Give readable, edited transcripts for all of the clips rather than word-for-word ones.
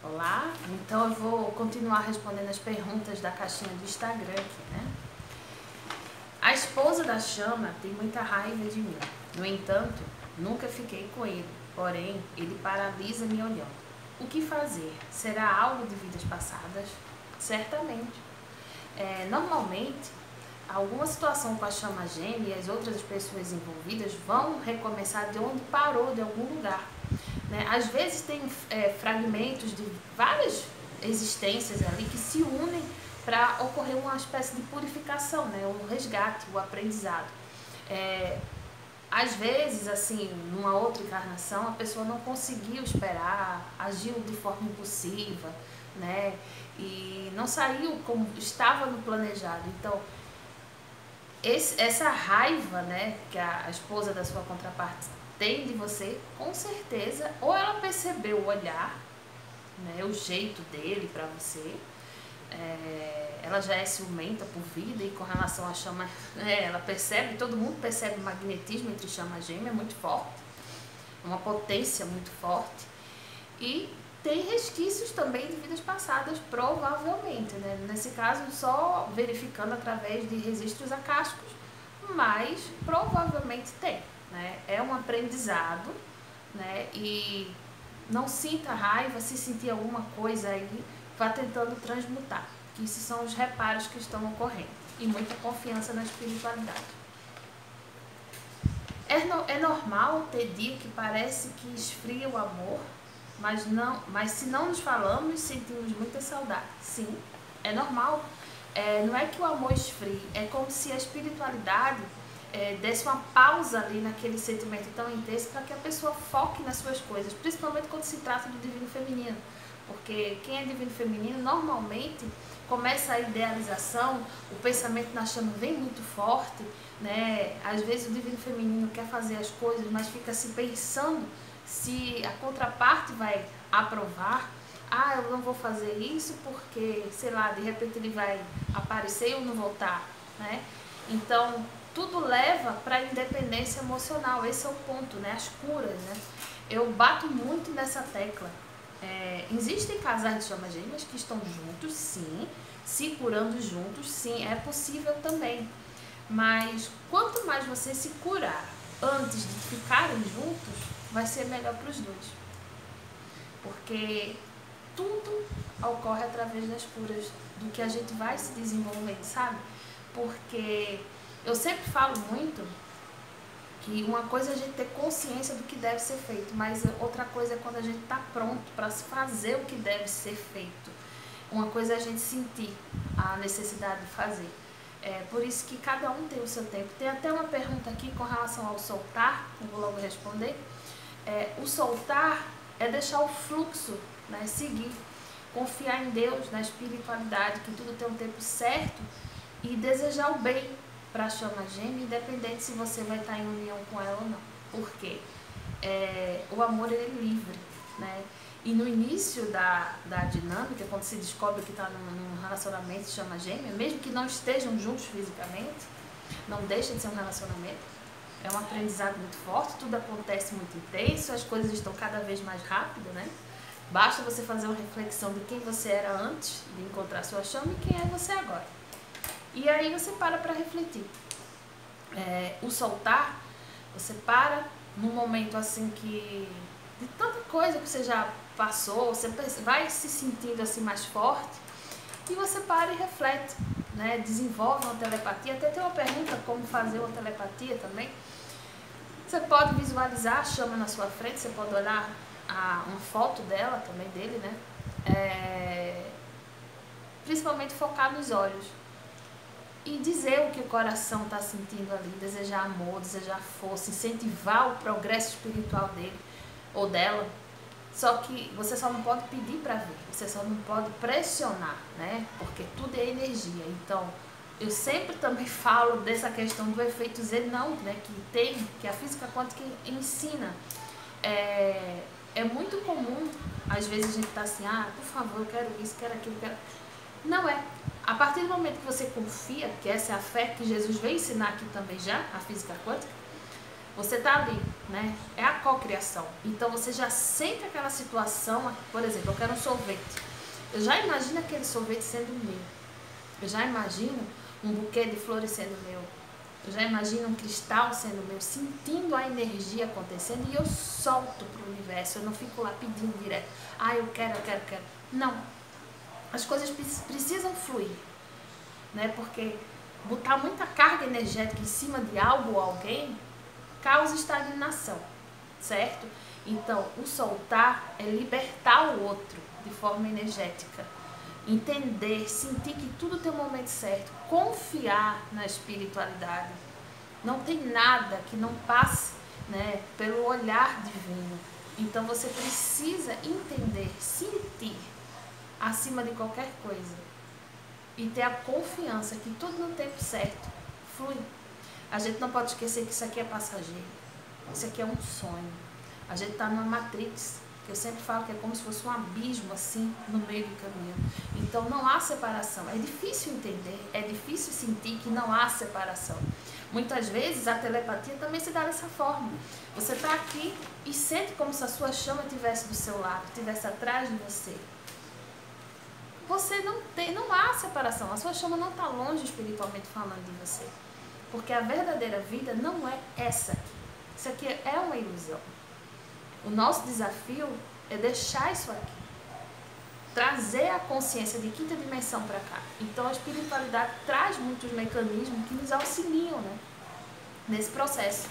Olá, então eu vou continuar respondendo as perguntas da caixinha do Instagram aqui, né? A esposa da chama tem muita raiva de mim. No entanto, nunca fiquei com ele, porém, ele paralisa me olhando. O que fazer? Será algo de vidas passadas? Certamente. Normalmente, alguma situação com a chama gêmea e as outras pessoas envolvidas vão recomeçar de onde parou, de algum lugar. Né? Às vezes tem fragmentos de várias existências ali que se unem para ocorrer uma espécie de purificação, né? O resgate, o aprendizado. Às vezes, assim, numa outra encarnação, a pessoa não conseguiu esperar, agiu de forma impulsiva, né? E não saiu como estava no planejado. Então, essa raiva, né, que a esposa da sua contraparte tem de você, com certeza, ou ela percebeu o olhar, né, o jeito dele para você, ela já é ciumenta por vida e com relação à chama, ela percebe, todo mundo percebe o magnetismo entre chama gêmea, é muito forte, uma potência muito forte, e tem resquícios também de vidas passadas, provavelmente, né? Nesse caso só verificando através de registros acásticos, mas provavelmente tem, né? É um aprendizado, né? E não sinta raiva, se sentir alguma coisa aí, vá tentando transmutar, que esses são os reparos que estão ocorrendo, e muita confiança na espiritualidade. É normal ter dia que parece que esfria o amor, mas se não nos falamos, sentimos muita saudade. Sim, é normal. Não é que o amor esfrie, é como se a espiritualidade desse uma pausa ali naquele sentimento tão intenso para que a pessoa foque nas suas coisas, principalmente quando se trata do divino feminino. Porque quem é divino feminino normalmente começa a idealização, o pensamento na chama vem muito forte, né? Às vezes o divino feminino quer fazer as coisas, mas fica se pensando se a contraparte vai aprovar. Ah, eu não vou fazer isso porque, sei lá, de repente ele vai aparecer e eu não voltar, né? Então, tudo leva para a independência emocional, esse é o ponto, né? As curas, né? Eu bato muito nessa tecla. Existem casais de chamas gêmeas que estão juntos, sim, se curando juntos, sim, é possível também. Mas quanto mais você se curar antes de ficarem juntos, vai ser melhor para os dois. Porque tudo ocorre através das curas, do que a gente vai se desenvolvendo, sabe? Porque eu sempre falo muito que uma coisa é a gente ter consciência do que deve ser feito, mas outra coisa é quando a gente está pronto para fazer o que deve ser feito. Uma coisa é a gente sentir a necessidade de fazer. Por isso que cada um tem o seu tempo. Tem até uma pergunta aqui com relação ao soltar, eu vou logo responder. O soltar é deixar o fluxo, né, seguir, confiar em Deus, na espiritualidade, que tudo tem um tempo certo, e desejar o bem para a chama gêmea, independente se você vai estar em união com ela ou não. Porque o amor ele é livre, né? E no início da dinâmica, quando se descobre que está num relacionamento de chama gêmea, mesmo que não estejam juntos fisicamente, não deixa de ser um relacionamento. É um aprendizado muito forte, tudo acontece muito intenso, as coisas estão cada vez mais rápido, né? Basta você fazer uma reflexão de quem você era antes de encontrar sua chama e quem é você agora. E aí você para refletir. O soltar, você para num momento assim que de tanta coisa que você já passou, você vai se sentindo assim mais forte e você para e reflete, né? Desenvolve uma telepatia. Até tem uma pergunta como fazer uma telepatia também. Você pode visualizar a chama na sua frente, você pode olhar uma foto dela também, dele, né? Principalmente focar nos olhos e dizer o que o coração está sentindo ali, desejar amor, desejar força, incentivar o progresso espiritual dele ou dela. Só que você só não pode pedir para ver, você só não pode pressionar, né? Porque tudo é energia. Então, eu sempre também falo dessa questão do efeito Zenão, né? Que a física quântica ensina. É muito comum, às vezes a gente tá assim, por favor, eu quero isso, quero aquilo, quero... Não é. A partir do momento que você confia, que essa é a fé que Jesus veio ensinar aqui também já, a física quântica, você tá ali, né? É a cocriação. Então você já sente aquela situação, por exemplo, eu quero um sorvete. Eu já imagino aquele sorvete sendo meu. Eu já imagino um buquê de flores sendo meu. Eu já imagino um cristal sendo meu, sentindo a energia acontecendo e eu solto para o universo. Eu não fico lá pedindo direto. Ah, eu quero. Não. As coisas precisam fluir, né? Porque botar muita carga energética em cima de algo ou alguém causa estagnação, certo? Então, o soltar é libertar o outro de forma energética. Entender, sentir que tudo tem um momento certo, confiar na espiritualidade. Não tem nada que não passe, né, pelo olhar divino. Então você precisa entender, sentir acima de qualquer coisa e ter a confiança que tudo no tempo certo flui. A gente não pode esquecer que isso aqui é passageiro, isso aqui é um sonho. A gente está numa matrix, que eu sempre falo que é como se fosse um abismo assim no meio do caminho. Então não há separação. É difícil entender, é difícil sentir que não há separação. Muitas vezes a telepatia também se dá dessa forma. Você está aqui e sente como se a sua chama estivesse do seu lado, estivesse atrás de você. Você não há separação. A sua chama não está longe espiritualmente falando de você. Porque a verdadeira vida não é essa aqui. Isso aqui é uma ilusão. O nosso desafio é deixar isso aqui, trazer a consciência de quinta dimensão para cá. Então a espiritualidade traz muitos mecanismos que nos auxiliam, né, nesse processo.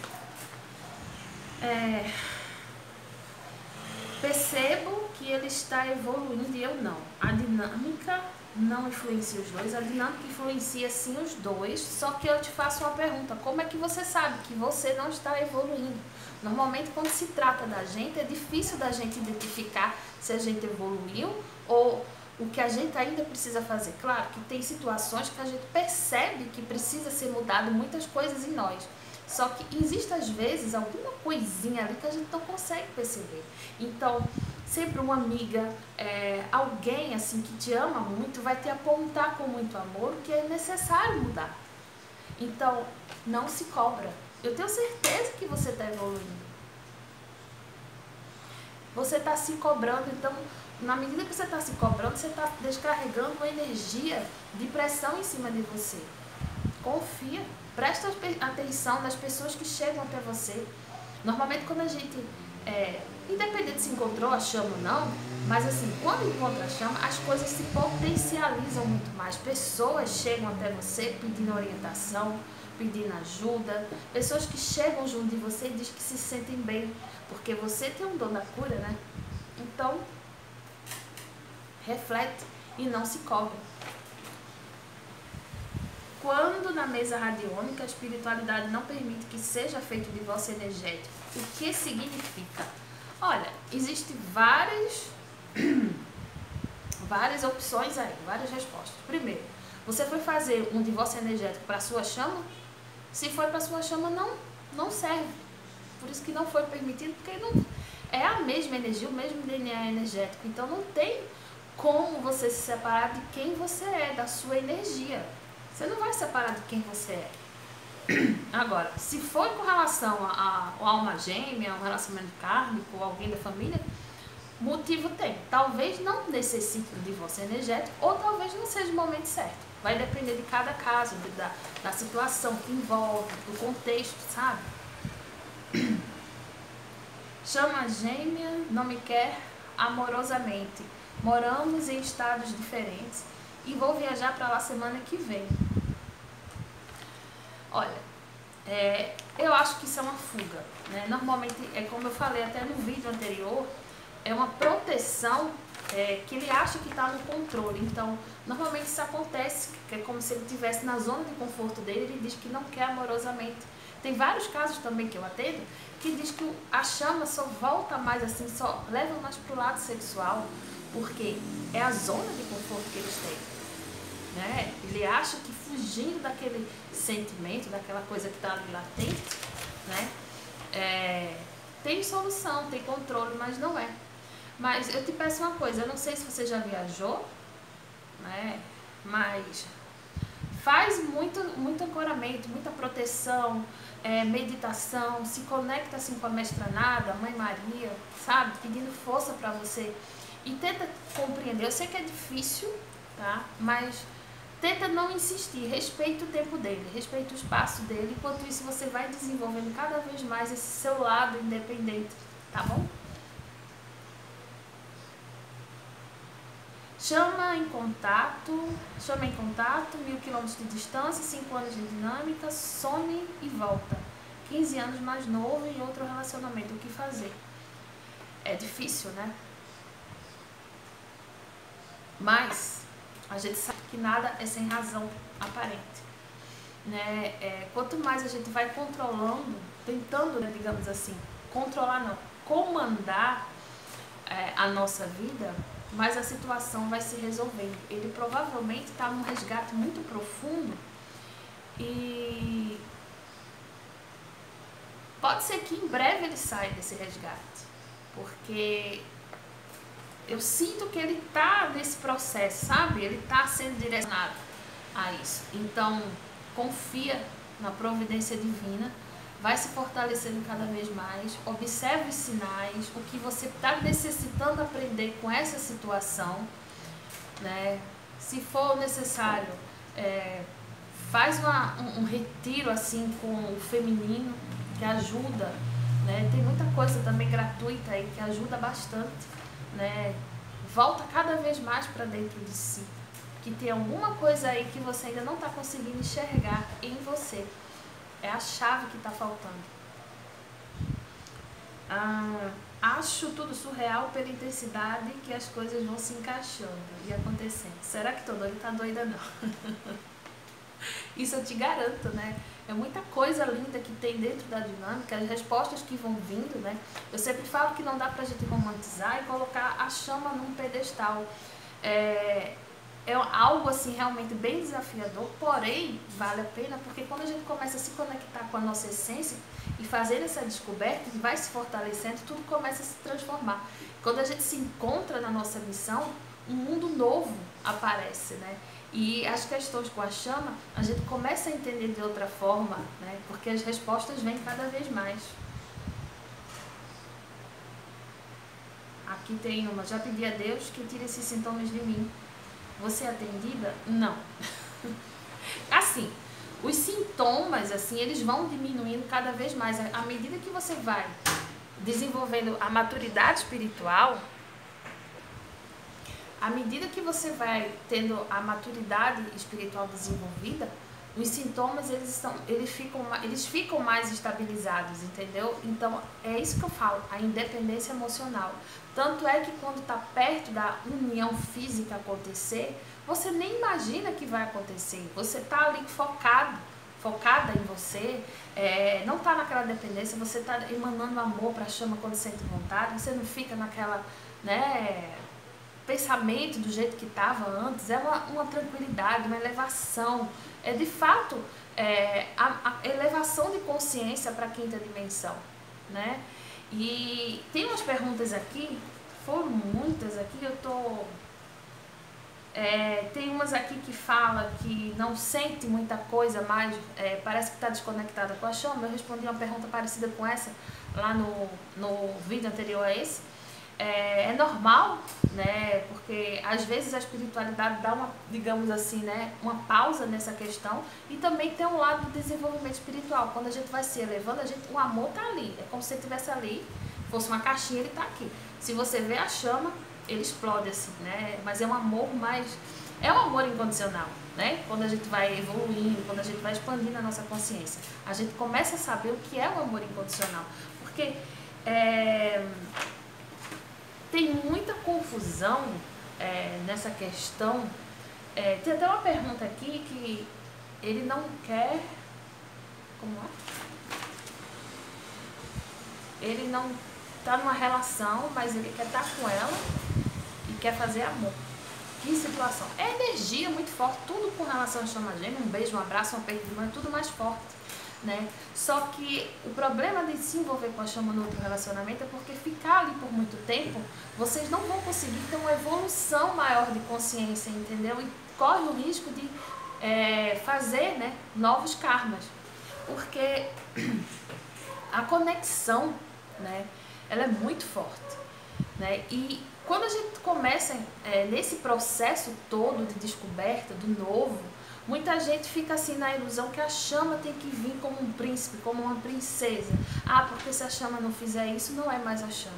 Percebo que ele está evoluindo e eu não. A dinâmica não influencia os dois, a dinâmica influencia sim os dois, só que eu te faço uma pergunta: como é que você sabe que você não está evoluindo? Normalmente quando se trata da gente, é difícil da gente identificar se a gente evoluiu ou o que a gente ainda precisa fazer. Claro que tem situações que a gente percebe que precisa ser mudado muitas coisas em nós. Só que existe às vezes alguma coisinha ali que a gente não consegue perceber. Então, sempre uma amiga, alguém assim que te ama muito, vai te apontar com muito amor o que é necessário mudar. Então, não se cobra. Eu tenho certeza que você está evoluindo. Você está se cobrando, então, na medida que você está se cobrando, você está descarregando uma energia de pressão em cima de você. Confia, presta atenção nas pessoas que chegam até você. Normalmente quando a gente, independente se encontrou a chama ou não, mas assim, quando encontra a chama, as coisas se potencializam muito mais. Pessoas chegam até você pedindo orientação, pedindo ajuda, pessoas que chegam junto de você e dizem que se sentem bem, porque você tem um dom da cura, né? Então, reflete e não se cobre. Quando na mesa radiônica a espiritualidade não permite que seja feito divórcio energético, o que significa? Olha, existem várias opções aí, várias respostas. Primeiro, você foi fazer um divórcio energético para a sua chama? Se foi para a sua chama, não serve. Por isso que não foi permitido, porque não é a mesma energia, o mesmo DNA energético. Então não tem como você se separar de quem você é, da sua energia. Você não vai separar de quem você é. Agora, se for com relação a alma gêmea, um relacionamento kármico, ou alguém da família, motivo tem. Talvez não necessite de divórcio energético, ou talvez não seja o momento certo. Vai depender de cada caso, da situação que envolve, do contexto, sabe? Chama gêmea, não me quer amorosamente. Moramos em estados diferentes e vou viajar para lá semana que vem. Olha, eu acho que isso é uma fuga, né? Normalmente, como eu falei até no vídeo anterior, é uma proteção que ele acha que está no controle. Então, normalmente isso acontece, que é como se ele estivesse na zona de conforto dele, ele diz que não quer amorosamente. Tem vários casos também que eu atendo, que diz que a chama só volta mais assim, só leva mais para o lado sexual, porque é a zona de conforto que eles têm, né? Ele acha que fugindo daquele sentimento, daquela coisa que está ali latente, né? Tem solução, tem controle, mas não é. Mas eu te peço uma coisa, eu não sei se você já viajou, né? Mas Faz muito ancoramento, muita proteção, meditação, se conecta assim com a Mestra Nada, Mãe Maria, sabe? Pedindo força para você. E tenta compreender. Eu sei que é difícil, tá? Mas tenta não insistir. Respeita o tempo dele, respeita o espaço dele. Enquanto isso, você vai desenvolvendo cada vez mais esse seu lado independente, tá bom? Chama em contato, 1000 quilômetros de distância, 5 anos de dinâmica, some e volta. 15 anos mais novo em outro relacionamento, o que fazer? É difícil, né? Mas a gente sabe que nada é sem razão aparente, né? Quanto mais a gente vai controlando, tentando, né, digamos assim, controlar não, comandar a nossa vida, mas a situação vai se resolvendo. Ele provavelmente está num resgate muito profundo e pode ser que em breve ele saia desse resgate, porque eu sinto que ele está nesse processo, sabe? Ele está sendo direcionado a isso. Então, confia na providência divina, vai se fortalecendo cada vez mais, observe os sinais, o que você está necessitando aprender com essa situação, né? Se for necessário, faz um retiro assim com o feminino, que ajuda, né? Tem muita coisa também gratuita aí que ajuda bastante, né? Volta cada vez mais para dentro de si, que tem alguma coisa aí que você ainda não está conseguindo enxergar em você. É a chave que está faltando. Acho tudo surreal pela intensidade que as coisas vão se encaixando e acontecendo. Será que tô doida? Tá doida não. Isso eu te garanto, né? É muita coisa linda que tem dentro da dinâmica, as respostas que vão vindo, né? Eu sempre falo que não dá pra gente romantizar e colocar a chama num pedestal. É algo assim realmente bem desafiador, porém vale a pena, porque quando a gente começa a se conectar com a nossa essência e fazer essa descoberta, e vai se fortalecendo, tudo começa a se transformar. Quando a gente se encontra na nossa missão, um mundo novo aparece, né? E as questões com a chama, a gente começa a entender de outra forma, né? Porque as respostas vêm cada vez mais. Aqui tem uma: já pedi a Deus que tire esses sintomas de mim. Você é atendida? Não. Assim, os sintomas, assim, eles vão diminuindo cada vez mais. À medida que você vai desenvolvendo a maturidade espiritual, à medida que você vai tendo a maturidade espiritual desenvolvida, os sintomas, eles ficam mais estabilizados, entendeu? Então, é isso que eu falo, a independência emocional. Tanto é que quando está perto da união física acontecer, você nem imagina que vai acontecer. Você está ali focada em você, não está naquela dependência, você está emanando amor para a chama quando sente vontade, você não fica naquela, né, pensamento do jeito que estava antes. É uma tranquilidade, uma elevação. É de fato a elevação de consciência para a quinta dimensão, né? E tem umas perguntas aqui, foram muitas aqui, tem umas aqui que fala que não sente muita coisa mais, parece que está desconectada com a chama. Eu respondi uma pergunta parecida com essa lá no vídeo anterior a esse. É normal, né? Porque às vezes a espiritualidade dá digamos assim, né, uma pausa nessa questão, e também tem um lado do desenvolvimento espiritual. Quando a gente vai se elevando, o amor tá ali, é como se ele estivesse ali, fosse uma caixinha, ele tá aqui. Se você vê a chama, ele explode assim, né? Mas é um amor é um amor incondicional, né? Quando a gente vai evoluindo, quando a gente vai expandindo a nossa consciência, a gente começa a saber o que é o amor incondicional, porque tem muita confusão nessa questão. Tem até uma pergunta aqui que ele não quer... Como é? Ele não está numa relação, mas ele quer estar com ela e quer fazer amor. Que situação. É energia muito forte, tudo com relação a chama gêmea, um beijo, um abraço, um aperto de mão, é tudo mais forte, né? Só que o problema de se envolver com a chama no outro relacionamento é porque ficar ali por muito tempo, vocês não vão conseguir ter uma evolução maior de consciência, entendeu? E corre o risco de fazer, né, novos karmas. Porque a conexão, né, ela é muito forte, né? E quando a gente começa nesse processo todo de descoberta do novo, muita gente fica assim na ilusão que a chama tem que vir como um príncipe, como uma princesa. Ah, porque se a chama não fizer isso, não é mais a chama.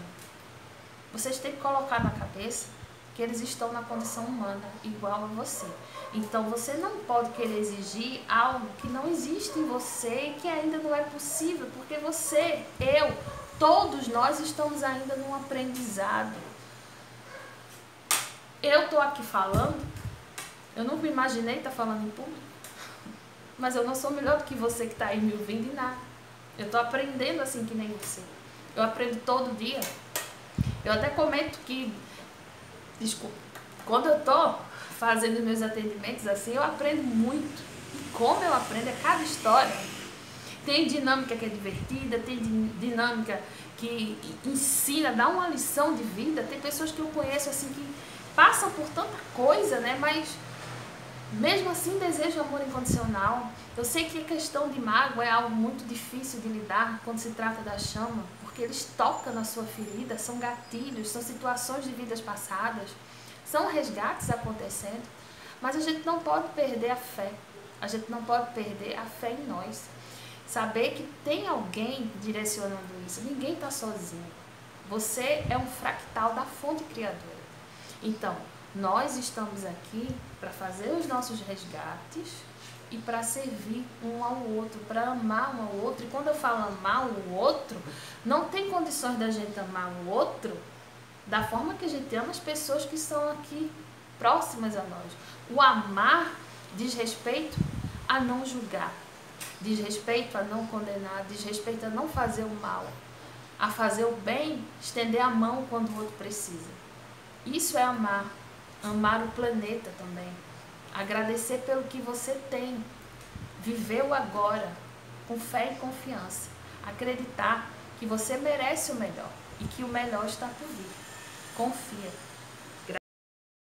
Vocês têm que colocar na cabeça que eles estão na condição humana, igual a você. Então você não pode querer exigir algo que não existe em você e que ainda não é possível, porque você, eu, todos nós estamos ainda num aprendizado. Eu estou aqui falando, eu nunca imaginei estar falando em público, mas eu não sou melhor do que você que está aí me ouvindo em nada. Eu estou aprendendo assim que nem você. Eu aprendo todo dia. Eu até comento que, desculpa, quando eu estou fazendo meus atendimentos assim, eu aprendo muito. E como eu aprendo é cada história. Tem dinâmica que é divertida, tem dinâmica que ensina, dá uma lição de vida. Tem pessoas que eu conheço assim que passam por tanta coisa, né? Mas mesmo assim desejam amor incondicional. Eu sei que a questão de mágoa é algo muito difícil de lidar quando se trata da chama, porque eles tocam na sua ferida, são gatilhos, são situações de vidas passadas, são resgates acontecendo, mas a gente não pode perder a fé, a gente não pode perder a fé em nós. Saber que tem alguém direcionando isso, ninguém está sozinho. Você é um fractal da fonte criadora. Então, nós estamos aqui para fazer os nossos resgates e para servir um ao outro, para amar um ao outro. E quando eu falo amar o outro, não tem condições da gente amar o outro da forma que a gente ama as pessoas que estão aqui próximas a nós. O amar diz respeito a não julgar, diz respeito a não condenar, diz respeito a não fazer o mal, a fazer o bem, estender a mão quando o outro precisa. Isso é amar. Amar o planeta também. Agradecer pelo que você tem. Viver o agora, com fé e confiança. Acreditar que você merece o melhor e que o melhor está por vir. Confia.